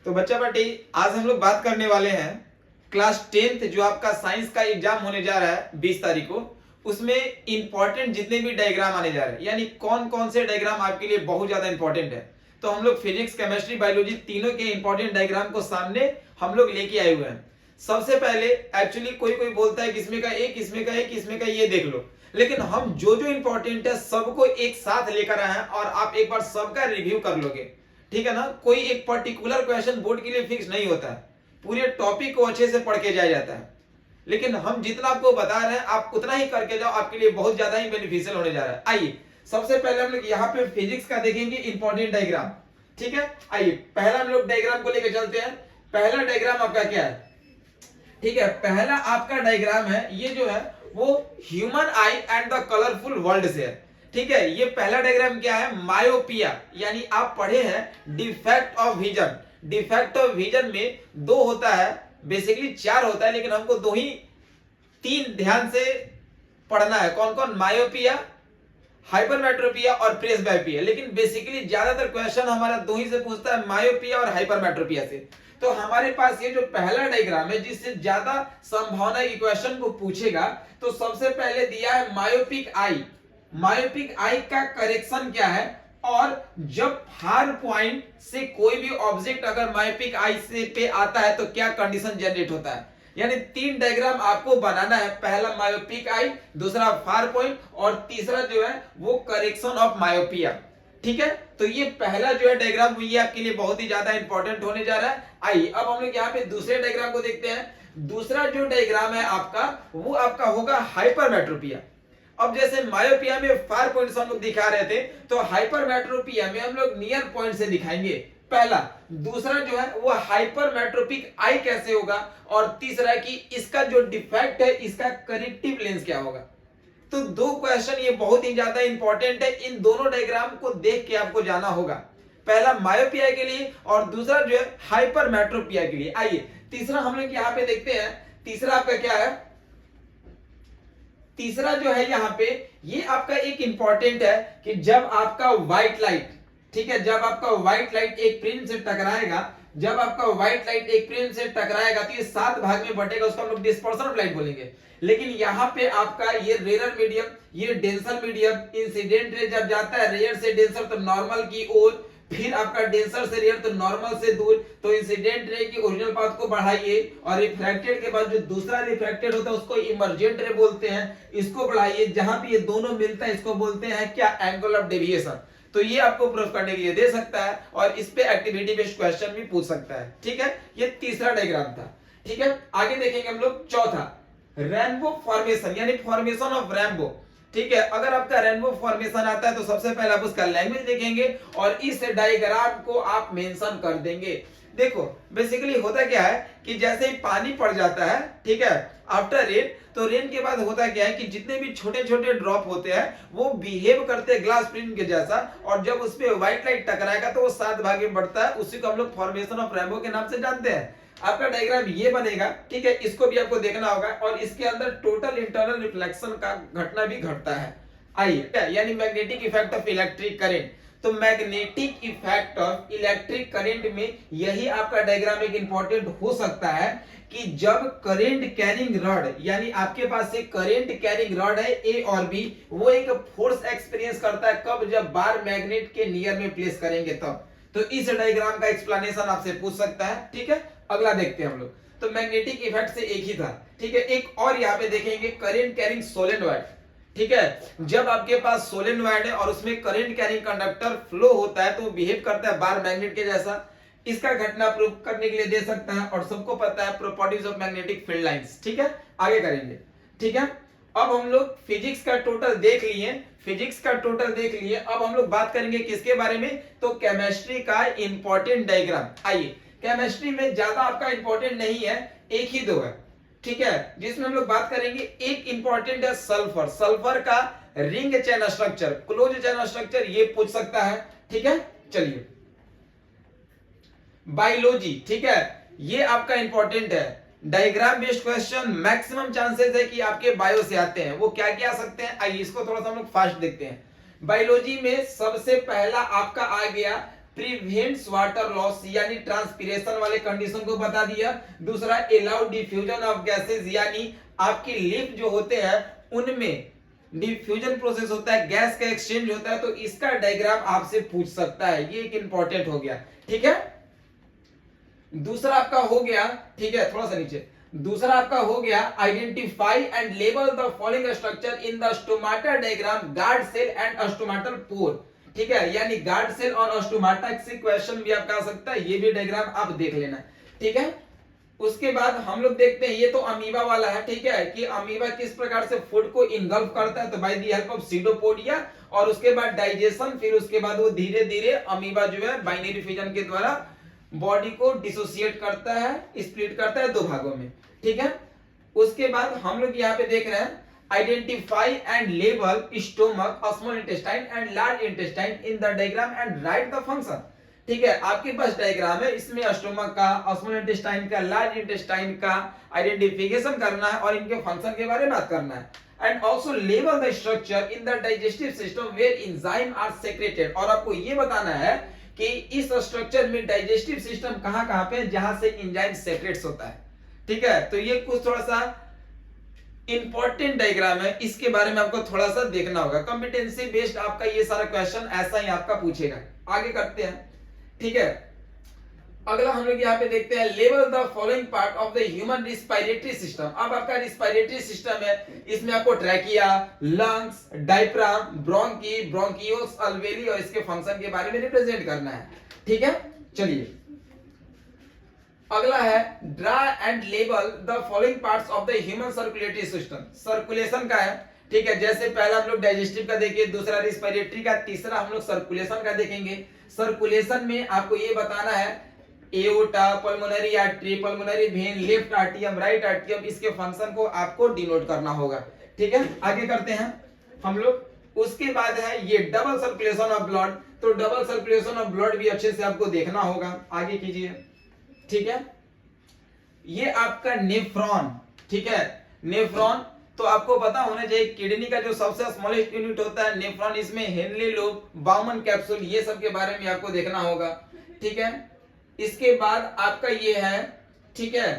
तो बच्चा पार्टी आज हम लोग बात करने वाले हैं क्लास 10th जो आपका साइंस का एग्जाम होने जा रहा है 20 तारीख को, उसमें इंपॉर्टेंट जितने भी डायग्राम आने जा रहे हैं, यानी कौन कौन से डायग्राम आपके लिए बहुत ज्यादा इंपॉर्टेंट है। तो हम लोग फिजिक्स, केमिस्ट्री, बायोलॉजी तीनों के इंपॉर्टेंट डायग्राम को सामने हम लोग लेके आए हुए हैं। सबसे पहले एक्चुअली कोई कोई बोलता है कि इसमें का एक, इसमें का एक, इसमें का ये देख लो, लेकिन हम जो जो इंपॉर्टेंट है सबको एक साथ लेकर आए हैं और आप एक बार सबका रिव्यू कर लोगे, ठीक है ना। कोई एक पर्टिकुलर क्वेश्चन बोर्ड के लिए फिक्स नहीं होता है, पूरे टॉपिक को अच्छे से पढ़ के जाया जाता है, लेकिन हम जितना आपको बता रहे हैं आप उतना ही करके जाओ, आपके लिए बहुत ज्यादा ही बेनिफिशियल होने जा रहा है। आइए सबसे पहले हम लोग यहाँ पे फिजिक्स का देखेंगे इंपॉर्टेंट डायग्राम, ठीक है। आइए पहला हम लोग डायग्राम को लेकर चलते हैं। पहला डायग्राम आपका क्या है, ठीक है। पहला आपका डायग्राम है, ये जो है वो human I and the colourful world से है, ठीक है। ये पहला डायग्राम क्या है, मायोपिया, यानी आप पढ़े हैं defect of vision. Defect of vision में दो होता है, बेसिकली चार होता है, लेकिन हमको दो ही तीन ध्यान से पढ़ना है। कौन कौन, मायोपिया, हाइपरमेट्रोपिया और प्रेसबायोपिया। लेकिन बेसिकली ज्यादातर क्वेश्चन हमारा दो ही से पूछता है, मायोपिया और हाइपरमेट्रोपिया से। तो हमारे पास ये जो पहला डायग्राम है जिससे ज्यादा संभावना है कि क्वेश्चन को पूछेगा, तो सबसे पहले दिया है मायोपिक आई। मायोपिक आई का करेक्शन क्या है, और जब फार पॉइंट से कोई भी ऑब्जेक्ट अगर मायोपिक आई से पे आता है तो क्या कंडीशन जनरेट होता है। यानी तीन डायग्राम आपको बनाना है, पहला मायोपिक आई, दूसरा फार पॉइंट और तीसरा जो है वो करेक्शन ऑफ मायोपिया, ठीक है। तो ये पहला जो है डायग्राम ये आपके लिए बहुत ही ज्यादा इंपॉर्टेंट होने जा रहा है। आइए अब हम लोग यहाँ पे दूसरे डायग्राम को देखते हैं। दूसरा जो डायग्राम है आपका वो आपका होगा हाइपरमेट्रोपिया। अब जैसे मायोपिया में फार पॉइंट्स हम लोग दिखा रहे थे, तो हाइपरमेट्रोपिया में हम लोग नियर पॉइंट से दिखाएंगे पहला। दूसरा जो है वो हाइपरमेट्रोपिक आई कैसे होगा, और तीसरा कि इसका जो डिफेक्ट है इसका करेक्टिव लेंस क्या होगा। तो दो क्वेश्चन ये बहुत ही ज्यादा इंपॉर्टेंट है, इन दोनों डायग्राम को देख के आपको जाना होगा, पहला मायोपिया के लिए और दूसरा जो है हाइपरमेट्रोपिया के लिए। आइए तीसरा हम लोग यहाँ पे देखते हैं। तीसरा आपका क्या है, तीसरा जो है यहाँ पे ये आपका एक इंपॉर्टेंट है कि जब आपका व्हाइट लाइट, ठीक है, जब आपका व्हाइट लाइट एक प्रिज्म से टकराएगा, जब आपका व्हाइट लाइट एक प्रिज्म से टकराएगा तो ये 7 भाग में बटेगा, उसको हम लोग डिस्पर्शन ऑफ लाइट बोलेंगे। लेकिन यहाँ पे आपका ये रेयर मीडियम, ये डेंसर मीडियम, इंसिडेंट रे जब जाता है रेयर से डेंसर तो नॉर्मल की ओर, फिर आपका डेंसर से रेयर तो नॉर्मल से दूर, तो इंसिडेंट रे की ओरिजिनल पाथ को बढ़ाइए, और रिफ्रैक्टेड के बाद जो दूसरा रिफ्रैक्टेड होता है उसको इमर्जेंट रे बोलते हैं, इसको बढ़ाइए। जहां भी ये दोनों मिलता है इसको बोलते हैं क्या, एंगल ऑफ डेविएशन। तो ये आपको प्रूफ करने के लिए दे सकता है, और इस पे एक्टिविटी बेस्ड क्वेश्चन भी पूछ सकता है, ठीक है। ये तीसरा डायग्राम था, ठीक है। आगे देखेंगे हम लोग चौथा, रेनबो फॉर्मेशन, यानी फॉर्मेशन ऑफ रेनबो, ठीक है। अगर आपका रेनबो फॉर्मेशन आता है तो सबसे पहले आप उसका लैंग्वेज देखेंगे और इस डायग्राम को आप मेंशन कर देंगे। देखो बेसिकली होता क्या है कि जैसे ही पानी पड़ जाता है, ठीक है, आफ्टर रेन, तो रेन के बाद होता क्या है कि जितने भी छोटे छोटे ड्रॉप होते हैं वो बिहेव करते हैं ग्लास प्रिज्म के जैसा, और जब उस पे व्हाइट लाइट टकराएगा तो वो 7 भाग में बढ़ता है, उसी को हम लोग फॉर्मेशन ऑफ रेनबो के नाम से जानते हैं। आपका डायग्राम ये बनेगा, ठीक है, इसको भी आपको देखना होगा, और इसके अंदर टोटल इंटरनल रिफ्लेक्शन का घटना भी घटता है। आइए, यानी magnetic effect of electric current. तो magnetic effect of electric current में यही आपका डायग्राम एक इंपॉर्टेंट हो सकता है कि जब करंट कैरिंग रॉड, यानी आपके पास एक करंट कैरिंग रॉड है ए और बी, वो एक फोर्स एक्सपीरियंस करता है कब, जब बार मैग्नेट के नियर में प्लेस करेंगे तब। तो इस डायग्राम का एक्सप्लेनेशन आपसे पूछ सकता है, ठीक है। अगला देखते हैं हम लोग। तो मैग्नेटिक इफेक्ट से एक ही था, ठीक है। एक और यहाँ पे देखेंगे, करंट कैरिंग सोलेनॉइड, ठीक है। जब आपके पास सोलेनॉइड है और उसमें करंट कैरिंग कंडक्टर फ्लो होता है तो वो बिहेव करता है बार मैग्नेट के जैसा, इसका घटना प्रूफ करने के लिए दे सकता है, और सबको पता है properties of magnetic field lines, ठीक है। आगे करेंगे, ठीक है। अब हम लोग फिजिक्स का टोटल देख लिए, फिजिक्स का टोटल देख लिए। अब हम लोग बात करेंगे किसके बारे में, तो केमिस्ट्री का इंपॉर्टेंट डायग्राम। आइए, केमिस्ट्री में ज्यादा आपका इंपॉर्टेंट नहीं है, एक ही दो है, ठीक है, जिसमें हम लोग बात करेंगे। एक इंपॉर्टेंट है सल्फर, सल्फर का ring chain structure, close chain structure, ये पूछ सकता है, ठीक है। चलिए बायोलॉजी, ठीक है, ये आपका इंपॉर्टेंट है। Diagram based question maximum chances है कि आपके बायो से आते हैं। वो क्या क्या आ सकते हैं, आइए इसको थोड़ा सा हम लोग फास्ट देखते हैं। बायोलॉजी में सबसे पहला आपका आ गया प्रिवेंट्स वाटर लॉस यानी ट्रांसपिरेशन वाले कंडीशन को बता दिया। दूसरा अलाउ डिफ्यूजन ऑफ गैसेस यानी आपकी लिफ्ट जो होते हैं उनमें डिफ्यूजन प्रोसेस होता है, गैस का एक्सचेंज होता है, तो इसका डायग्राम आपसे पूछ सकता है, ये एक इंपॉर्टेंट हो गया। ठीक है, दूसरा आपका हो गया, ठीक है थोड़ा सा नीचे, दूसरा आपका हो गया identify and label the following structure in the stomata diagram guard cell and stomatal pore. ठीक है, यानी गार्ड सेल और स्टोमाटा से क्वेश्चन भी आपका आ सकता है, ये भी डायग्राम आप देख लेना। ठीक है, उसके बाद हम लोग देखते हैं, ये तो अमीबा वाला है। ठीक है, कि अमीबा किस प्रकार से फूड को इनगल्फ करता है, तो by the help of pseudopodia, और उसके बाद डाइजेशन, फिर उसके बाद वो धीरे धीरे अमीबा जो है बाइनरी फिजन के द्वारा बॉडी को डिसोसिएट करता है, स्प्लिट करता है दो भागों में। ठीक है, उसके बाद हम लोग यहाँ पे देख रहे हैं identify and label stomach, small intestine and large intestine in the diagram and right the function. ठीक है, आपके पास डायग्राम है, इसमें स्टोमक का, स्मॉल इंटेस्टाइन का, लार्ज इंटेस्टाइन का आइडेंटिफिकेशन करना है और इनके फंक्शन के बारे में बात करना है। And also label the structure in the digestive system where enzyme are secreted, और आपको ये बताना है कि इस स्ट्रक्चर में डाइजेस्टिव सिस्टम कहां पे है जहां से एंजाइम सेक्रेट्स होता है। ठीक है, तो ये कुछ थोड़ा सा इंपॉर्टेंट डायग्राम है, इसके बारे में आपको थोड़ा सा देखना होगा। कॉम्पिटेंसी बेस्ड आपका ये सारा क्वेश्चन ऐसा ही आपका पूछेगा। आगे करते हैं। ठीक है, अगला हम लोग यहाँ पे देखते हैं label the following part of the human respiratory system. अब आपका रिस्पिरेटरी सिस्टम है, इसमें आपको trachea, lungs, diaphragm, bronchi, bronchioles, alveoli और इसके फंक्शन के बारे में रिप्रेजेंट करना है। ठीक है, चलिए अगला है draw and label the following parts of the human circulatory system. Circulation का है। ठीक है, जैसे पहला हम लोग डाइजेस्टिव का देखेंगे, दूसरा रिस्पिरेटरी का, तीसरा हम लोग सर्कुलेशन का देखेंगे। सर्कुलेशन में आपको ये बताना है aorta, pulmonary artery, pulmonary vein, left आर्टियम, right आर्टियम, इसके फंक्शन को आपको डिनोट करना होगा। ठीक है, आगे करते हैं हम लोग। उसके बाद है ये डबल सर्कुलेशन ऑफ ब्लड, तो डबल सर्कुलेशन ऑफ ब्लड भी अच्छे से आपको देखना होगा। आगे कीजिए। ठीक है, ये आपका नेफ्रॉन। ठीक है, नेफ्रॉन तो आपको पता होना चाहिए किडनी का जो सबसे स्मॉलेस्ट यूनिट होता है नेफ्रॉन, इसमें हेनली लोब, बाउमन कैप्सूल, ये सब के बारे में आपको देखना होगा। ठीक है, इसके बाद आपका ये है, ठीक है,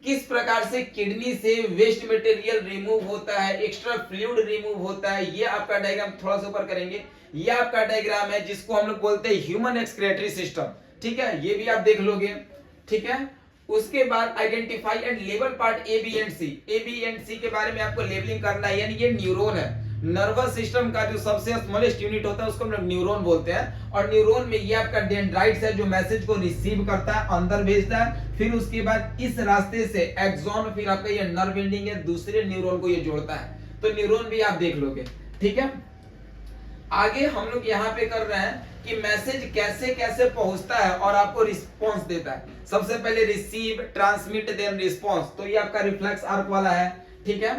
किस प्रकार से किडनी से वेस्ट मटेरियल रिमूव होता है, एक्स्ट्रा फ्लूइड रिमूव होता है, ये आपका डायग्राम थोड़ा सा ऊपर करेंगे। ये आपका डायग्राम है जिसको हम लोग बोलते हैं ह्यूमन एक्सक्रेटरी सिस्टम। ठीक है, ये भी आप देख लोगे। ठीक है, उसके बाद identify and label part A B and C. A B and C के बारे में आपको लेबलिंग करना है, यानी ये न्यूरॉन है। नर्वस सिस्टम का जो सबसे स्मॉलेस्ट यूनिट होता है उसको हम लोग न्यूरॉन बोलते हैं, और न्यूरॉन में ये आपका डेंड्राइट्स है जो मैसेज को रिसीव करता है, अंदर भेजता है, फिर उसके बाद इस रास्ते से एक्सॉन, फिर आपका ये नर्व एंडिंग है, दूसरे न्यूरॉन को ये जोड़ता है। तो न्यूरॉन भी आप देख लोगे। ठीक है, आगे हम लोग यहाँ पे कर रहे हैं कि मैसेज कैसे कैसे पहुंचता है और आपको रिस्पॉन्स देता है। सबसे पहले रिसीव, ट्रांसमिट, देन रिस्पॉन्स, तो ये आपका रिफ्लेक्स आर्क वाला है। ठीक है,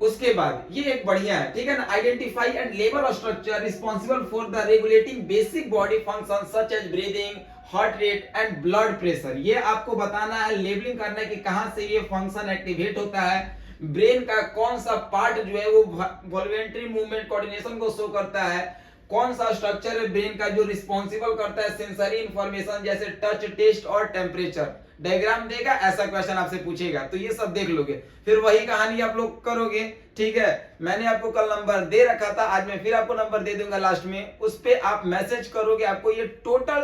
उसके बाद ये एक बढ़िया है। ठीक है ना, identify and label structure responsible for the regulating basic body function such as breathing, heart rate and blood pressure. ये आपको बताना है, लेबलिंग करना है कि कहां से ये फंक्शन एक्टिवेट होता है, ब्रेन का कौन सा पार्ट जो है वो वॉल्यूंटरी मूवमेंट कोऑर्डिनेशन को शो करता है, कौन सा स्ट्रक्चर है ब्रेन का जो रिस्पॉन्सिबल करता है सेंसरी इंफॉर्मेशन जैसे टच, टेस्ट और टेम्परेचर। डायग्राम देगा, ऐसा क्वेश्चन आपसे पूछेगा, तो ये सब देख लोगे, फिर वही कहानी आप लोग करोगे। ठीक है, मैंने आपको कल नंबर दे रखा था, आज मैं फिर आपको नंबर दे दूंगा लास्ट में, उस पे आप मैसेज करोगे, आपको ये टोटल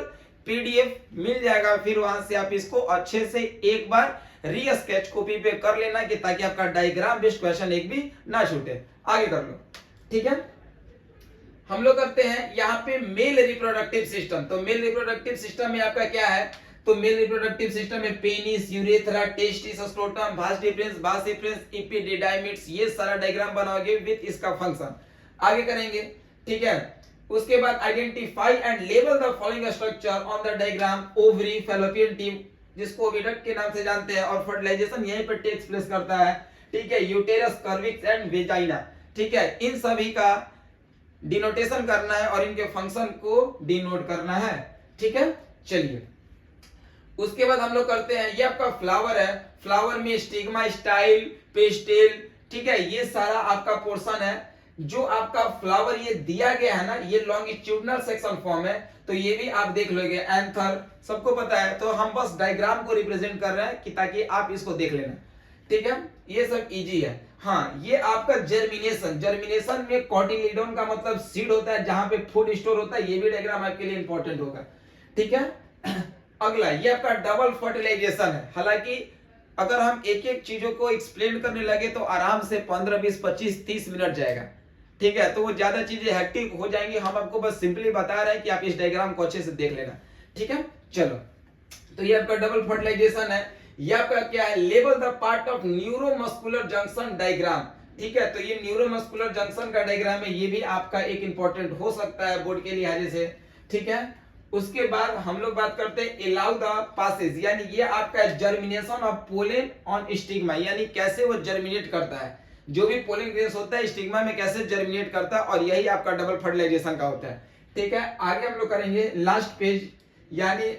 पीडीएफ मिल जाएगा। फिर वहां से आप इसको अच्छे से एक बार री स्केच कॉपी पे कर लेना, कि ताकि आपका डायग्राम बेस्ड क्वेश्चन एक भी ना छूटे। आगे कर लो। ठीक है, हम लोग करते हैं यहाँ पे मेल रिप्रोडक्टिव सिस्टम। तो मेल रिप्रोडक्टिव सिस्टम में आपका क्या है, तो मेल रिप्रोडक्टिव सिस्टम में पेनिस, यूरेथ्रा, टेस्टिस, स्क्रोटम, भास डिफरेंस, एपिडिडाइमिट्स, ये सारा डायग्राम बनाओगे विद इसका फंक्शन। आगे करेंगे। ठीक है, उसके बाद identify and label the following structure on the diagram. Ovary, fallopian tube जिसको ओविडक्ट के नाम से जानते हैं, और फर्टिलाइजेशन यहीं पर टेक्स प्लेस करता है। ठीक है, यूटेरस, कर्विक्स एंड वेजाइना। ठीक है, इन सभी का डिनोटेशन करना है और इनके फंक्शन को डिनोट करना है। ठीक है, चलिए उसके बाद हम लोग करते हैं, ये आपका फ्लावर है, फ्लावर में स्टिग्मा, स्टाइल, पेस्टेल, ठीक है, ये सारा आपका पोर्शन है। जो आपका फ्लावर ये दिया गया है ना, ये लॉन्गिट्यूडनल सेक्शन फॉर्म है, तो ये भी आप देख लोगे एंथर, सबको पता है। तो हम बस डायग्राम को रिप्रेजेंट कर रहे हैं कि ताकि आप इसको देख लेना, ठीक है, ये सब इजी है। हाँ, ये आपका जर्मिनेशन, जर्मिनेशन में कॉटिलीडोन का मतलब सीड होता है जहां पे फूड स्टोर होता है, ये भी डायग्राम आपके लिए इंपॉर्टेंट होगा, ठीक है। अगला ये आपका डबल फर्टिलाइजेशन है। हालांकि अगर हम एक एक चीजों को एक्सप्लेन करने लगे तो आराम से 15, 20, 25, 30 मिनट जाएगा, ठीक है, तो वो ज्यादा चीजें हेक्टिक हो जाएंगी। हम आपको बस सिंपली बता रहे हैं कि आप इस डायग्राम को अच्छे से देख लेना, ठीक है। चलो, तो ये आपका डबल फर्टिलाइजेशन है। ये आपका क्या है, label the part of neuromuscular junction diagram, ठीक है। तो ये न्यूरोमस्कुलर जंक्शन का डायग्राम है, ये भी आपका एक इंपॉर्टेंट हो सकता है बोर्ड के लिहाज से, ठीक है। उसके बाद हम लोग बात करते हैं अलाउ द पासेज, यानी ये आपका germination of pollen on stigma, यानी कैसे वो जर्मिनेट करता है, जो भी पोलन ग्रेन्स होता है स्टिग्मा में कैसे जर्मिनेट करता है, और यही आपका डबल फर्टिलाइजेशन का होता है, ठीक है। आगे हम लोग करेंगे लास्ट पेज, यानी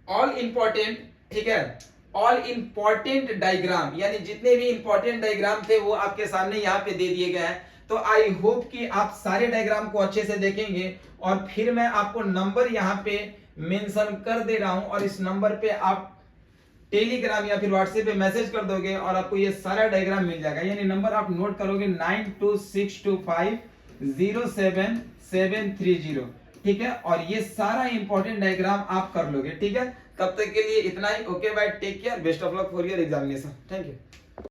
ऑल इंपॉर्टेंट, ठीक है, ऑल इंपॉर्टेंट डायग्राम, यानी जितने भी इंपॉर्टेंट डायग्राम थे वो आपके सामने यहाँ पे दे दिए गए हैं। तो आई होप कि आप सारे डायग्राम को अच्छे से देखेंगे, और फिर मैं आपको नंबर यहाँ पे मेंशन कर दे रहा हूं, और इस नंबर पे आप टेलीग्राम या फिर व्हाट्सएप पे मैसेज कर दोगे और आपको ये सारा डायग्राम मिल जाएगा। यानी नंबर आप नोट करोगे 9262507730, ठीक है, और ये सारा इंपॉर्टेंट डायग्राम आप कर लोगे, ठीक है। तब तक के लिए इतना ही। Okay bye, take care, best of luck for your examination, thank you.